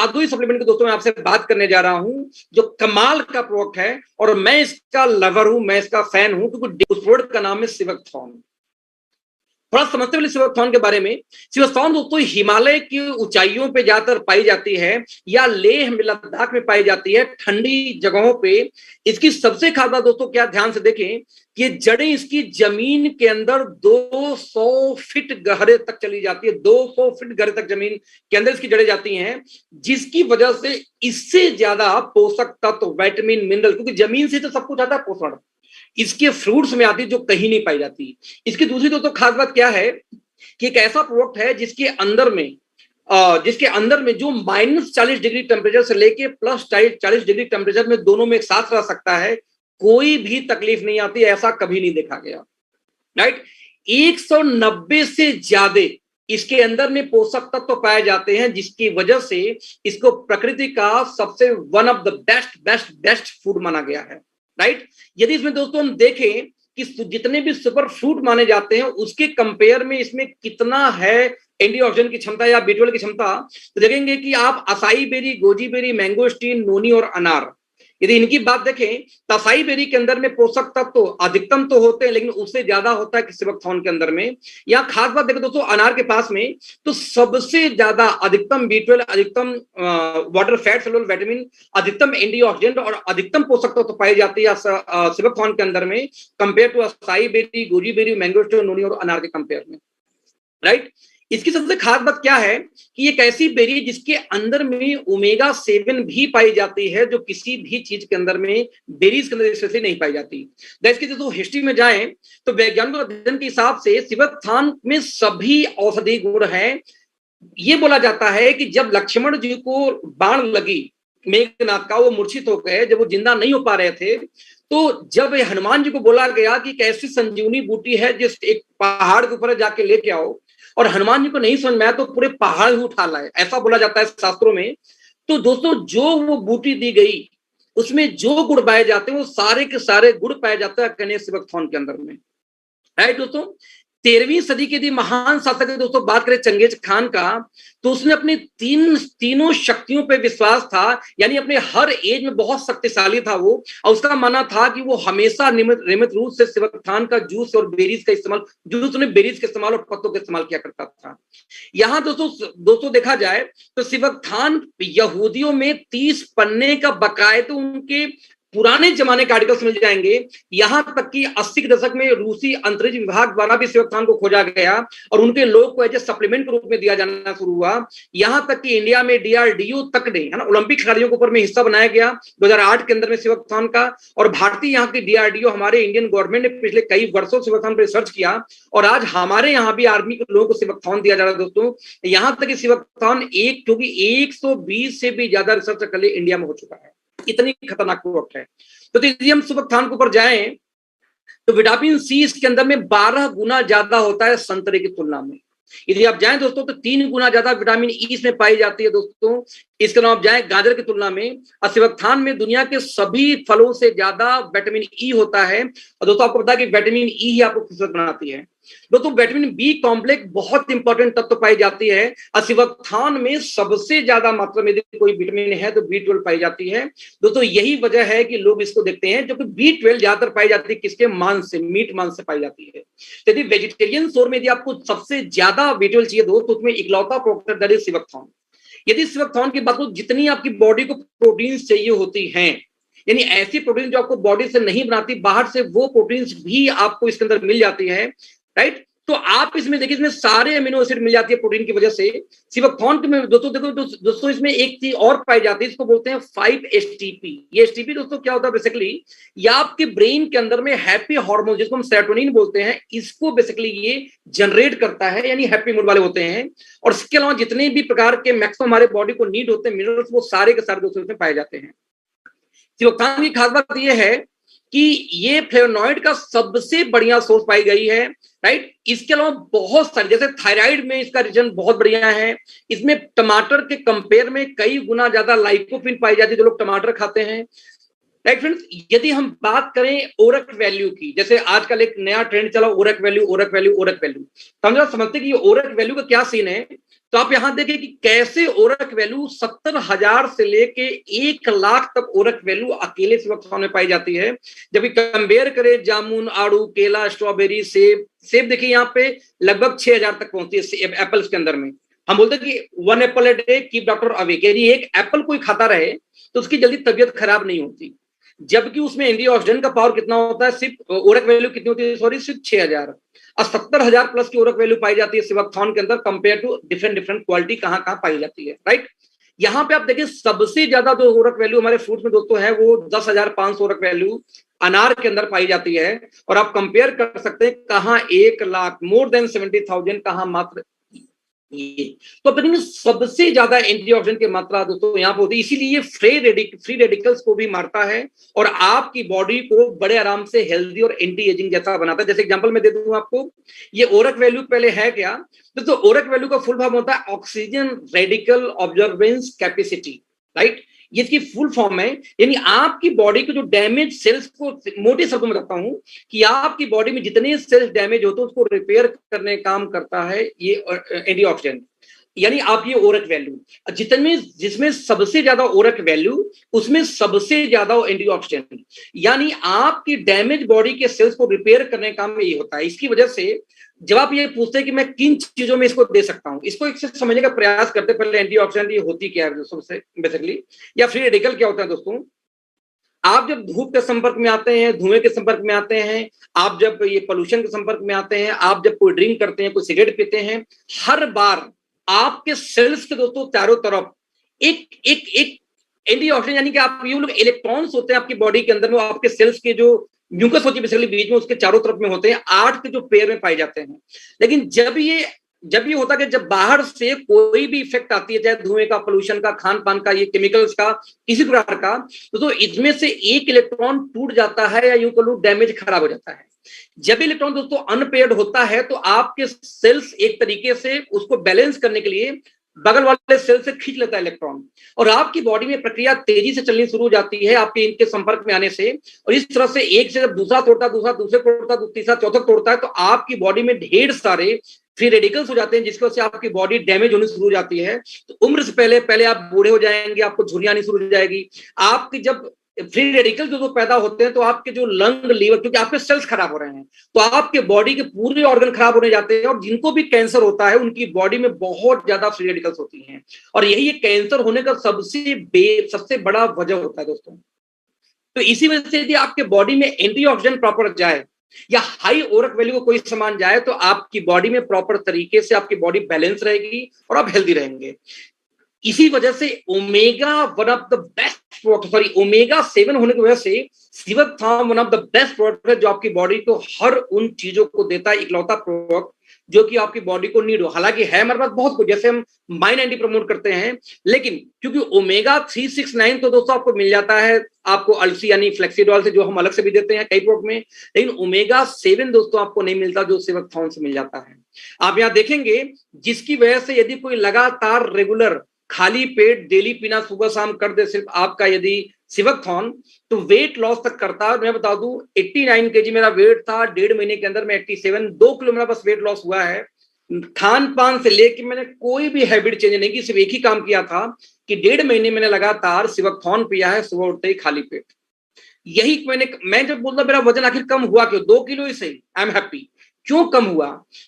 जादुई सप्लीमेंट की दोस्तों मैं आपसे बात करने जा रहा हूं, जो कमाल का प्रोडक्ट है और मैं इसका लवर हूं, मैं इसका फैन हूं, क्योंकि उस प्रोडक्ट का नाम है सिवकथॉर्न। थोड़ा समझते हुए सिवकथॉर्न के बारे में। सिवकथॉर्न दोस्तों हिमालय की ऊंचाइयों पे ज्यादातर पाई जाती है, या लेह में, लद्दाख में पाई जाती है, ठंडी जगहों पे। इसकी सबसे खास बात दोस्तों क्या, ध्यान से देखें कि जड़ें इसकी जमीन के अंदर 200 फीट गहरे तक चली जाती है। 200 फीट गहरे तक जमीन के अंदर इसकी जड़ें जाती हैं, जिसकी वजह से इससे ज्यादा पोषक तत्व, विटामिन, मिनरल, क्योंकि जमीन से तो सब कुछ आता है पोषण, इसके फ्रूट्स में आती, जो कहीं नहीं पाई जाती। इसकी दूसरी दोस्तों खास बात क्या है कि एक ऐसा प्रोडक्ट है जिसके अंदर में जो -40 डिग्री टेम्परेचर से लेके +40 डिग्री टेम्परेचर में दोनों में एक साथ रह सकता है, कोई भी तकलीफ नहीं आती, ऐसा कभी नहीं देखा गया। राइट, 190 से ज्यादा इसके अंदर में पोषक तत्व पाए जाते हैं, जिसकी वजह से इसको प्रकृति का सबसे one of the best food माना गया है। राइट, यदि इसमें दोस्तों हम देखें कि जितने भी सुपर फ्रूट माने जाते हैं उसके कंपेयर में इसमें कितना है एंटीऑक्सीडेंट की क्षमता या B12 की क्षमता, तो देखेंगे कि आप acai berry, goji berry, mangosteen, noni और अनार, यदि इनकी बात देखें तो असाई बेरी के अंदर में पोषक तत्व तो अधिकतम तो होते हैं, लेकिन उससे ज्यादा होता है कि सिवकथॉर्न के अंदर में। यहाँ खास बात देखें दोस्तों अनार के पास में, तो सबसे ज्यादा अधिकतम B12, अधिकतम वाटर फैट सेलुलर विटामिन, अधिकतम एंटीऑक्सीडेंट और अधिकतम पोषक तत्व तो पाई जाती है सिवकथॉर्न के अंदर में, compare to acai berry, goji berry, mangosteen, noni और अनार के कंपेयर में। राइट, इसकी सबसे खास बात क्या है कि एक ऐसी बेरी है जिसके अंदर में ओमेगा 7 भी पाई जाती है, जो किसी भी चीज के अंदर में, बेरीज के अंदर स्पेशली नहीं पाई जाती। इसकी जो हिस्ट्री में जाएं तो वैज्ञानिक अध्ययन के हिसाब से सिवकथॉर्न में सभी औषधि गुण हैं। ये बोला जाता है कि जब लक्ष्मण जी को बाण लगी मेघनाथ का, वो मूर्छित हो गए, जब वो जिंदा नहीं हो पा रहे थे, तो जब हनुमान जी को बोला गया कि कैसी संजीवनी बूटी है जिस एक पहाड़ के ऊपर जाके लेके आओ, और हनुमान जी को नहीं समझ में आया तो पूरे पहाड़ ही उठा लाए, ऐसा बोला जाता है शास्त्रों में। तो दोस्तों जो वो बूटी दी गई उसमें जो गुण पाए जाते हैं वो सारे के सारे गुण पाए जाते हैं कन्या सिवकथॉर्न के अंदर में। राइट दोस्तों, 13वीं सदी के यदि महान शासक की दोस्तों बात करें चंगेज खान का, तो उसने अपनी तीनों शक्तियों पे विश्वास था, यानी अपने हर एज में बहुत शक्तिशाली था वो, और उसका मानना था कि वो हमेशा नियमित रूप से सिवकथॉर्न का जूस और बेरीज का इस्तेमाल, जूस ने बेरीज का इस्तेमाल और पत्तों का इस्तेमाल किया करता था। यहाँ दोस्तों देखा जाए तो सिवकथॉर्न यहूदियों में 30 पन्ने का बकायदे उनके पुराने जमाने के आर्टिकल्स मिल जाएंगे। यहां तक कि 80 के दशक में रूसी अंतरिक्ष विभाग द्वारा भी सिवकथॉर्न को खोजा गया और उनके लोग को एज ए सप्लीमेंट के रूप में दिया जाना शुरू हुआ। यहां तक कि इंडिया में DRDO तक ने, है ना, ओलंपिक खिलाड़ियों के ऊपर में हिस्सा बनाया गया 2008 के अंदर में सिवकथॉर्न का। और भारतीय यहाँ की DRDO, हमारे इंडियन गवर्नमेंट ने पिछले कई वर्षों सिवकथॉर्न पर रिसर्च किया, और आज हमारे यहाँ भी आर्मी के लोगों को सिवकथॉर्न दिया जा रहा है दोस्तों। यहाँ तक कि सिवकथॉर्न क्योंकि 120 से भी ज्यादा रिसर्च कर इंडिया में हो चुका है, इतनी खतरनाक प्रोडक्ट है। तो यदि हम सिवकथॉर्न के ऊपर जाएं तो विटामिन C इसके अंदर में 12 गुना ज्यादा होता है संतरे की तुलना में। यदि आप जाएं दोस्तों तो 3 गुना ज्यादा विटामिन E इसमें पाई जाती है दोस्तों। इसके अलावा आप जाएं गाजर की तुलना में, सिवकथॉर्न में दुनिया के सभी फलों से ज्यादा विटामिन E होता है। और दोस्तों आपको पता है कि विटामिन E ही आपको खूबसूरत बनाती है। दोस्तों विटामिन B कॉम्प्लेक्स बहुत इंपॉर्टेंट तत्व पाई जाती है, और सिवकथॉर्न में सबसे ज्यादा मात्रा में यदि कोई विटामिन है तो B12 पाई जाती है। दोस्तों यही वजह है कि लोग इसको देखते हैं, जो कि B12 ज्यादातर पाई जाती है किसके, मांस से, मीट मांस से पाई जाती है। यदि वेजिटेरियन सोर में यदि आपको सबसे ज्यादा B12 चाहिए दोस्त, तो उसमें इकलौता प्रोडक्ट दैट इज सिवकथॉर्न। यदि सिवकथॉर्न की बात करो, जितनी आपकी बॉडी को प्रोटीन चाहिए होती हैं, यानी ऐसी प्रोटीन जो आपको बॉडी से नहीं बनाती, बाहर से वो प्रोटीन भी आपको इसके अंदर मिल जाती है। राइट, तो आप इसमें देखिए, इसमें सारे अमीनो एसिड मिल जाती है प्रोटीन की वजह से। सिवकथॉर्न में दोस्तों देखो दोस्तों इसमें एक चीज और पाई जाती है, इसको बोलते हैं 5-HTP। ये HTP दोस्तों क्या होता है बेसिकली, या आपके ब्रेन के अंदर में हैप्पी हार्मोन जिसको हम सेरोटोनिन बोलते हैं, इसको बेसिकली ये जनरेट करता है, यानी हैप्पी मूड वाले होते हैं। और इसके अलावा जितने भी प्रकार के मैक्सिमम हमारे बॉडी को नीड होते हैं मिनरल्स, वो सारे के सारे दोस्तों इसमें पाए जाते हैं। सिवकथॉर्न की खास बात यह है कि ये फ्लेवोनॉइड का सबसे बढ़िया सोर्स पाई गई है। राइट, इसके अलावा बहुत सारे, जैसे थायराइड में इसका रीजन बहुत बढ़िया है। इसमें टमाटर के कंपेयर में कई गुना ज्यादा लाइकोपिन पाई जाती है, जो लोग टमाटर खाते हैं। राइट फ्रेंड्स, यदि हम बात करें ओरक वैल्यू की, जैसे आजकल एक नया ट्रेंड चला ओरक वैल्यू ओरक वैल्यू ओरक वैल्यू, तो हम जरा समझते हैं कि ये ओरक वैल्यू का क्या सीन है। तो आप यहां देखिए कि कैसे ओरक वैल्यू 70,000 से लेके 1 लाख तक ओरक वैल्यू अकेले सिवकथॉर्न में पाई जाती है। जब कंपेयर करें जामुन, आड़ू, केला, स्ट्रॉबेरी, सेब, सेब देखिए यहाँ पे लगभग 6,000 तक पहुंचती है एप्पल्स के अंदर में। हम बोलते हैं कि 1 Apple a day keep doctor awake, यानी एक एप्पल कोई खाता रहे तो उसकी जल्दी तबियत खराब नहीं होती। जबकि उसमें एंटीऑक्सीडेंट का पावर कितना होता है, सिर्फ ओरक वैल्यू कितनी होती है, सॉरी सिर्फ 6,000 और 70,000 प्लस की ओरक वैल्यू पाई जाती है सिवकथॉर्न के अंदर, compare to different different quality कहां कहां पाई जाती है। राइट, यहाँ पे आप देखिए सबसे ज्यादा जो ओरक वैल्यू हमारे फ्रूट में दोस्तों है वो 10,500 ओरक वैल्यू अनार के अंदर पाई जाती है। और आप कंपेयर कर सकते हैं कहां 1 लाख, मोर देन 70,000, कहां मात्र ये। तो देखेंगे सबसे ज्यादा एंटीऑक्सीडेंट की मात्रा दोस्तों यहाँ पे होती है, इसीलिए ये फ्री रेडिकल्स को भी मारता है और आपकी बॉडी को बड़े आराम से हेल्दी और एंटी एजिंग जैसा बनाता है। जैसे एग्जांपल मैं दे दूं आपको, ये ओरक वैल्यू पहले है क्या, तो ओरक वैल्यू का फुल फॉर्म होता है oxygen radical observance capacity. Right, ये इसकी फुल फॉर्म है, यानी आपकी बॉडी के जो डैमेज सेल्स को, मोटे शब्दों में बताता हूं कि आपकी बॉडी में जितने सेल्स डैमेज होते हैं उसको रिपेयर करने काम करता है ये एंटीऑक्सीडेंट। यानी आप ये ओरक वैल्यू जितने, जिसमें सबसे ज्यादा ओरक वैल्यू उसमें सबसे ज्यादा एंटीऑक्सीडेंट, यानी आपकी डैमेज बॉडी के सेल्स को रिपेयर करने का काम ये होता है। इसकी वजह से जब आप ये पूछते हैं कि मैं किन चीजों में इसको दे सकता हूं, इसको एक से समझने का प्रयास करते पहले एंटीऑक्सीडेंट ये होती क्या है दोस्तों से बेसिकली, या फ्री रेडिकल क्या होता है दोस्तों। आप जब धूप के संपर्क में आते हैं, धुएं के संपर्क में आते हैं, आप जब ये पोल्यूशन के संपर्क में आते हैं, आप जब कोई ड्रिंक करते हैं, कोई सिगरेट पीते हैं, हर बार आपके सेल्स के दोस्तों चारों तरफ एक एक एक एंटीऑक्सीडेंट, यानी कि आप ये लोग इलेक्ट्रॉन्स होते हैं आपकी बॉडी के अंदर में, आपके सेल्स के जो म्यूकस होती है बेसिकली बीच में, उसके चारों तरफ में होते हैं, 8 के जो पेयर में पाए जाते हैं। लेकिन जब ये होता है कि जब बाहर से कोई भी इफेक्ट आती है, चाहे धुएं का, पोल्यूशन का, खान पान का, ये केमिकल्स का, किसी प्रकार का, तो इसमें से एक इलेक्ट्रॉन टूट जाता है या यूं कह डैमेज खराब हो जाता है। जब इलेक्ट्रॉन दोस्तों अनपेयर्ड होता है तो आपके सेल्स एक तरीके से उसको बैलेंस करने के लिए बगल वाले सेल से खींच लेता है इलेक्ट्रॉन, और आपकी बॉडी में प्रक्रिया तेजी से चलनी शुरू हो जाती है आपके इनके संपर्क में आने से। और इस तरह से एक से जब दूसरा तोड़ता, दूसरा दूसरे तोड़ता, तीसरा चौथा तोड़ता है, तो आपकी बॉडी में ढेर सारे फ्री रेडिकल्स हो जाते हैं, जिसकी वजह से आपकी बॉडी डैमेज होनी शुरू हो जाती है। तो उम्र से पहले पहले आप बूढ़े हो जाएंगे, आपको झुर्रियां आनी शुरू हो जाएगी। आपकी जब फ्री रेडिकल जो पैदा होते हैं तो आपके जो लंग, लीवर, क्योंकि आपके सेल्स खराब हो रहे हैं तो आपके बॉडी के पूरे ऑर्गन खराब होने जाते हैं, और जिनको भी कैंसर होता है उनकी बॉडी में बहुत ज्यादा फ्री रेडिकल्स होती हैं, और यही कैंसर होने का सबसे बड़ा वजह होता है दोस्तों। तो इसी वजह से यदि आपके बॉडी में एंटीऑक्सीडेंट प्रॉपर जाए या हाई ओरक वैल्यू को कोई सामान जाए तो आपकी बॉडी में प्रॉपर तरीके से आपकी बॉडी बैलेंस रहेगी और आप हेल्दी रहेंगे। इसी वजह से omega one of the best product, sorry omega 7 होने की वजह से sea buckthorn one of the best product है जो आपकी बॉडी को हर उन चीजों को देता है, इकलौता प्रोडक्ट जो कि आपकी बॉडी को नीड हो। हालांकि है हमारे पास बहुत कुछ, जैसे हम माइन एंटी प्रमोट करते हैं, लेकिन क्योंकि ओमेगा 369 तो दोस्तों आपको मिल जाता है आपको अलसी यानी फ्लेक्सीडॉल से, जो हम अलग से भी देते हैं कई प्रोडक्ट में, लेकिन ओमेगा 7 दोस्तों आपको नहीं मिलता जो सिवकथॉर्न से मिल जाता है। आप यहाँ देखेंगे जिसकी वजह से यदि कोई लगातार रेगुलर खाली पेट डेली पीना सुबह शाम कर दे सिर्फ आपका यदि सिवकथॉर्न, तो वेट लॉस तक करता है। मैं बता दूं 89 केजी मेरा वेट था, 1.5 महीने के अंदर मैं 87, 2 किलो मेरा बस वेट लॉस हुआ है। खान पान से लेके मैंने कोई भी हैबिट चेंज नहीं की, सिर्फ एक ही काम किया था कि 1.5 महीने मैंने लगातार सिवकथॉर्न पिया है, सुबह उठते ही खाली पेट। यही मैं जब बोलता मेरा वजन आखिर कम हुआ क्यों, 2 किलो ही सही, आई एम हैप्पी। क्यों कम हुआ,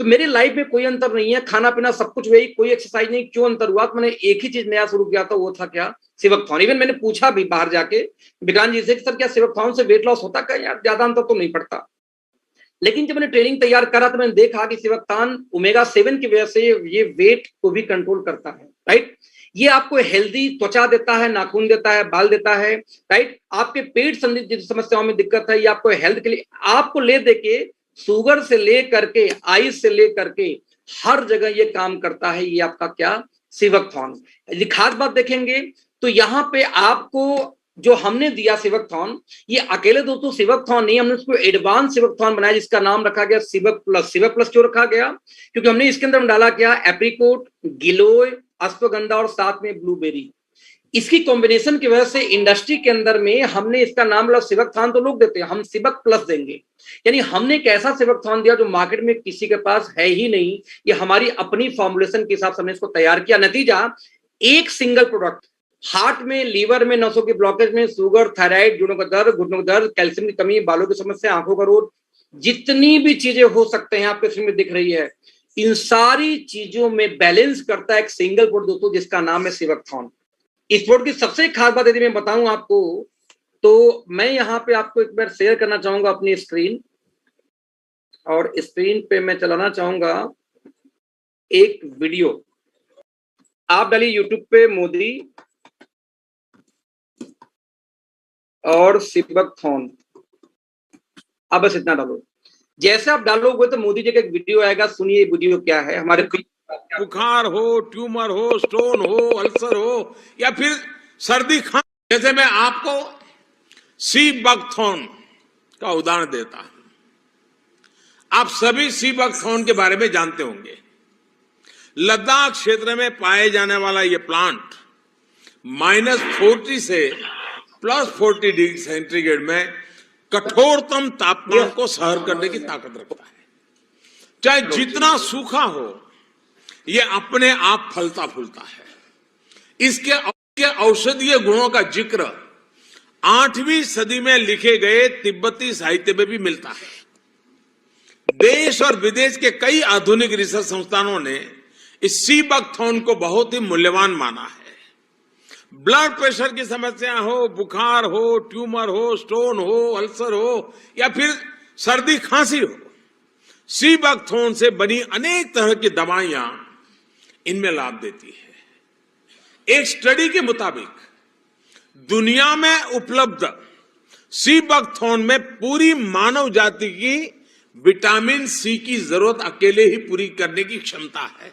तो मेरी लाइफ में कोई अंतर नहीं है, खाना पीना सब कुछ वही, कोई एक्सरसाइज नहीं, क्यों अंतर हुआ, तो मैंने एक ही चीज नया शुरू किया था, वो था क्या, सिवकथॉर्न। इवन मैंने पूछा भी बाहर जाके विक्रांत जी से, सर क्या सिवकथॉर्न से वेट लॉस होता, क्या यार ज्यादा अंतर तो नहीं पड़ता। लेकिन जब मैंने ट्रेनिंग तैयार करा तो मैंने देखा कि सिवकथॉर्न ओमेगा 7 की वजह से ये वेट को भी कंट्रोल करता है। राइट, ये आपको हेल्दी त्वचा देता है, नाखून देता है, बाल देता है। राइट, आपके पेट संबंधित समस्याओं में दिक्कत है, ये आपको हेल्थ के लिए, आपको ले देके शुगर से लेकर के आइस से लेकर के हर जगह ये काम करता है, ये आपका क्या, सिवकथॉर्न। यदि खास बात देखेंगे तो यहाँ पे आपको जो हमने दिया सिवकथॉर्न, ये अकेले दोस्तों सिवकथॉर्न नहीं, हमने उसको एडवांस सिवकथॉर्न बनाया जिसका नाम रखा गया सिवक प्लस। सिवक प्लस क्यों रखा गया, क्योंकि हमने इसके अंदर डाला क्या, एप्रिकोट, गिलोय, अश्वगंधा और साथ में ब्लूबेरी। इसकी कॉम्बिनेशन की वजह से इंडस्ट्री के अंदर में हमने इसका नाम मतलब सिबकथान तो लोग देते हैं, हम सिबक प्लस देंगे। यानी हमने एक ऐसा सिबकथान दिया जो मार्केट में किसी के पास है ही नहीं, ये हमारी अपनी फॉर्मुलेशन के हिसाब से हमने इसको तैयार किया। नतीजा एक सिंगल प्रोडक्ट हार्ट में, लीवर में, नसों की ब्लॉकेज में, शुगर, थायराइड, जोड़ों का दर्द, घुटनों का दर्द, कैल्शियम की कमी, बालों की समस्या, आंखों का रोग, जितनी भी चीजें हो सकते हैं आपके स्क्रीन में दिख रही है, इन सारी चीजों में बैलेंस करता है एक सिंगल प्रोडक्ट दोस्तों, जिसका नाम है सिबकथान। इस प्रोडक्ट की सबसे खास बात यदि मैं बताऊं आपको, तो मैं यहां पे आपको एक बार शेयर करना चाहूंगा अपनी स्क्रीन, और स्क्रीन पे मैं चलाना चाहूंगा एक वीडियो। आप डालिए यूट्यूब पे मोदी और सिबकथान, आप बस इतना डालो। जैसे आप डालोगे तो मोदी जी का एक वीडियो आएगा, सुनिए वीडियो क्या है। हमारे बुखार हो, ट्यूमर हो, स्टोन हो, अल्सर हो या फिर सर्दी खांसी, जैसे मैं आपको सिबकथान का उदाहरण देता हूं। आप सभी सिबकथान के बारे में जानते होंगे। लद्दाख क्षेत्र में पाए जाने वाला यह प्लांट -40 से +40 डिग्री सेंटीग्रेड में कठोरतम तापमान को सहन करने की ताकत रखता है। चाहे जितना सूखा हो, यह अपने आप फलता फूलता है। इसके औषधीय गुणों का जिक्र 8वीं सदी में लिखे गए तिब्बती साहित्य में भी मिलता है। देश और विदेश के कई आधुनिक रिसर्च संस्थानों ने इस सिबकथान को बहुत ही मूल्यवान माना है। ब्लड प्रेशर की समस्या हो, बुखार हो, ट्यूमर हो, स्टोन हो, अल्सर हो या फिर सर्दी खांसी हो, सिबकथान से बनी अनेक तरह की दवाइयां इनमें लाभ देती है। एक स्टडी के मुताबिक दुनिया में उपलब्ध सिबकथान में पूरी मानव जाति की विटामिन सी की जरूरत अकेले ही पूरी करने की क्षमता है।